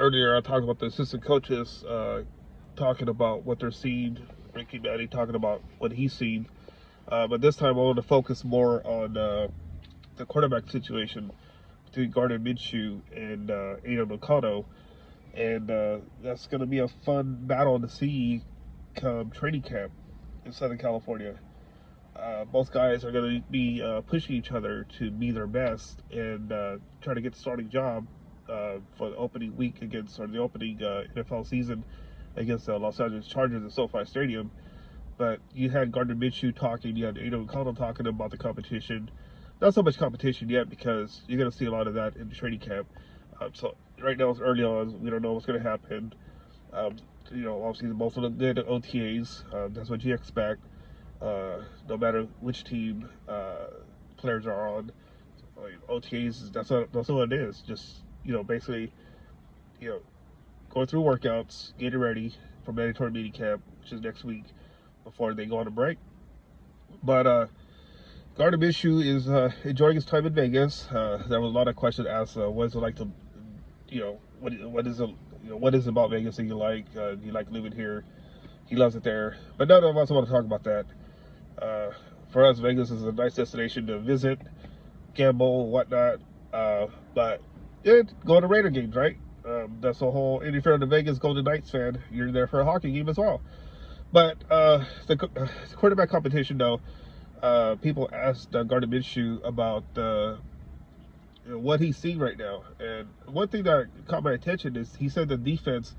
earlier I talked about the assistant coaches talking about what they're seeing, Ricky Manning talking about what he's seen. But this time I want to focus more on the quarterback situation between Gardner Minshew and Aidan O'Connell. And that's going to be a fun battle to see come training camp in Southern California. Both guys are going to be pushing each other to be their best and try to get the starting job for the opening week against, or the opening NFL season against the Los Angeles Chargers at SoFi Stadium. But you had Gardner Minshew talking, you had Aidan O'Connell talking about the competition. Not so much competition yet because you're going to see a lot of that in the training camp. So right now it's early on, we don't know what's going to happen. Obviously both of them did OTAs. That's what you expect. No matter which team players are on, OTAs, that's what it is. Just basically, going through workouts, getting ready for mandatory meeting camp, which is next week, before they go on a break. But Gardner Minshew is enjoying his time in Vegas. There was a lot of questions asked. What is it like to, what is it about Vegas that you like? Do you like living here? He loves it there. But none of us want to talk about that. For us, Vegas is a nice destination to visit, gamble, whatnot. But go to Raider games, right? That's the whole. And if you're a Vegas Golden Knights fan, you're there for a hockey game as well. But the quarterback competition, though, people asked Gardner Minshew about what he's seeing right now. And one thing that caught my attention is he said the defense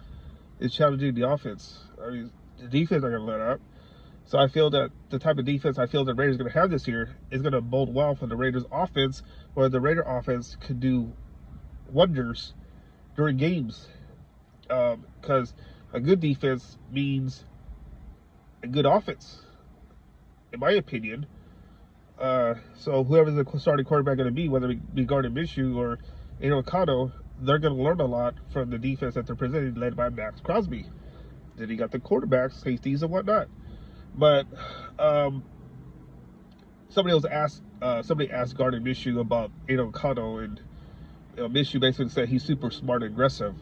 is challenging the offense. I mean, the defense are going to let up. So I feel that the type of defense I feel the Raiders are going to have this year is going to bode well for the Raiders offense, where the Raider offense could do wonders during games. Because a good defense means a good offense, in my opinion. So whoever the starting quarterback going to be, whether it be Gardner Minshew or Aidan O'Connell, they're going to learn a lot from the defense that they're presenting, led by Max Crosby. Then you got the quarterbacks, safeties, and whatnot. But somebody asked Gardner Minshew about Aidan O'Connell, and Minshew basically said he's super smart and aggressive.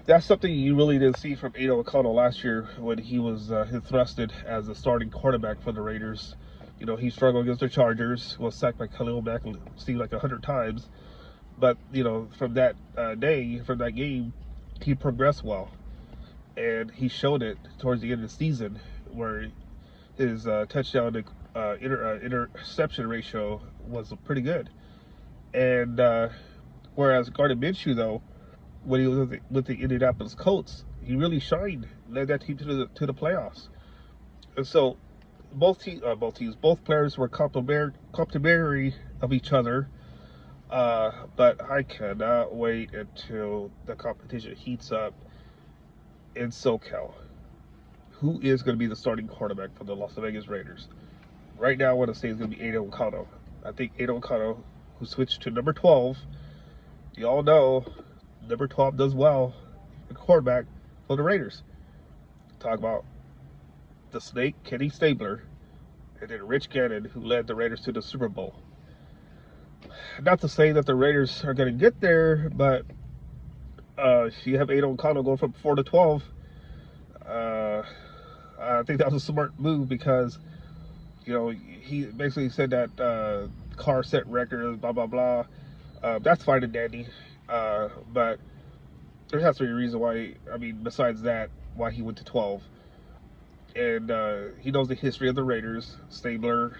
That's something you really didn't see from Aidan O'Connell last year when he was thrusted as the starting quarterback for the Raiders. He struggled against the Chargers, was sacked by Khalil Mack, seemed like 100 times. But, from that from that game, he progressed well. And he showed it towards the end of the season, where his touchdown to interception ratio was pretty good. And whereas Gardner Minshew, though, when he was with the Indianapolis Colts, he really shined, led that team to the playoffs. And so both players were complementary of each other. But I cannot wait until the competition heats up in SoCal. Who is going to be the starting quarterback for the Las Vegas Raiders? Right now, I want to say it's going to be Aidan O'Connell. I think Aidan O'Connell, who switched to number 12, you all know number 12 does well, the quarterback for the Raiders. Talk about the Snake, Kenny Stabler, and then Rich Gannon, who led the Raiders to the Super Bowl. Not to say that the Raiders are going to get there, but you have Aidan O'Connell going from 4 to 12. I think that was a smart move because, he basically said that car set record, blah, blah, blah. That's fine and dandy. But there has to be a reason why, besides that, why he went to 12. And he knows the history of the Raiders, Stabler,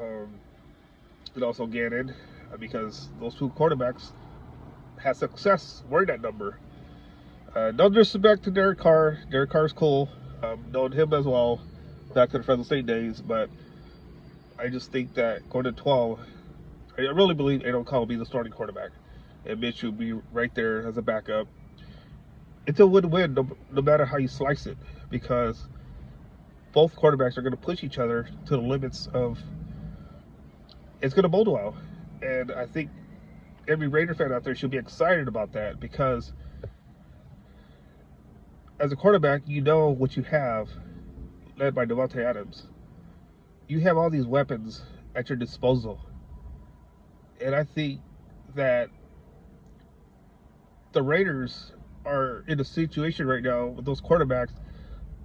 and also Gannon, because those two quarterbacks had success wearing that number. No disrespect to Derek Carr. Derek Carr's cool. Known him as well back to the Fresno State days, but I just think that going to 12, I really believe Aidan O'Connell will be the starting quarterback, and Minshew will be right there as a backup. It's a win-win no matter how you slice it, because both quarterbacks are going to push each other to the limits of. It's going to bode well, and I think every Raider fan out there should be excited about that, because as a quarterback, you know what you have, led by Davante Adams. You have all these weapons at your disposal. And I think that the Raiders are in a situation right now with those quarterbacks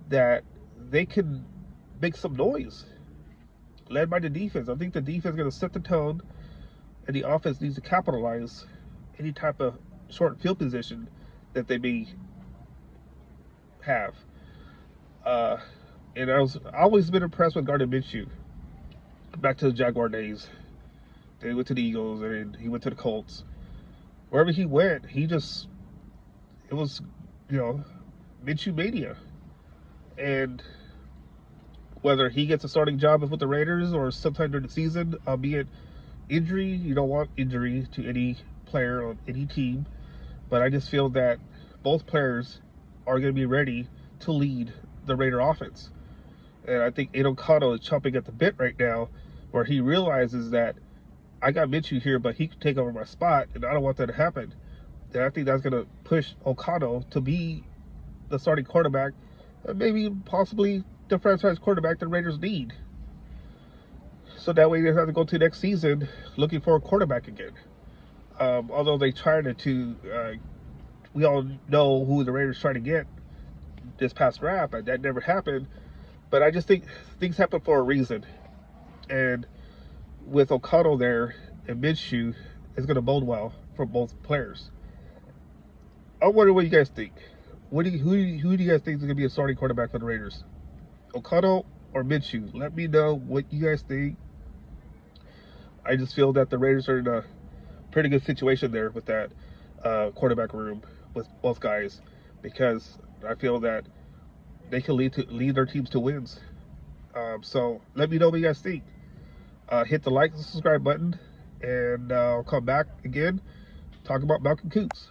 that they can make some noise, led by the defense. I think the defense is going to set the tone, and the offense needs to capitalize any type of short field position that they may have. And I've always been impressed with Gardner Minshew. Back to the Jaguar days. Then he went to the Eagles, and then he went to the Colts. Wherever he went, it was, Minshew mania. And whether he gets a starting job with the Raiders or sometime during the season, albeit injury, you don't want injury to any player on any team. But I just feel that both players are going to be ready to lead the Raider offense. And I think Aidan O'Connell is chomping at the bit right now, where he realizes that I got Minshew here, but he could take over my spot, and I don't want that to happen. And I think that's going to push O'Connell to be the starting quarterback, and maybe possibly the franchise quarterback the Raiders need. So that way they don't have to go to next season looking for a quarterback again. Although they tried to, we all know who the Raiders tried to get this past draft, but that never happened. But I just think things happen for a reason. And with O'Connell there and Minshew, it's going to bode well for both players. I wonder what you guys think. Who do you guys think is going to be a starting quarterback for the Raiders? O'Connell or Minshew? Let me know what you guys think. I just feel that the Raiders are in a pretty good situation there with that quarterback room with both guys, because I feel that they can lead their teams to wins. So let me know what you guys think. Hit the like and subscribe button, and I'll come back again talk about Malcolm Coots.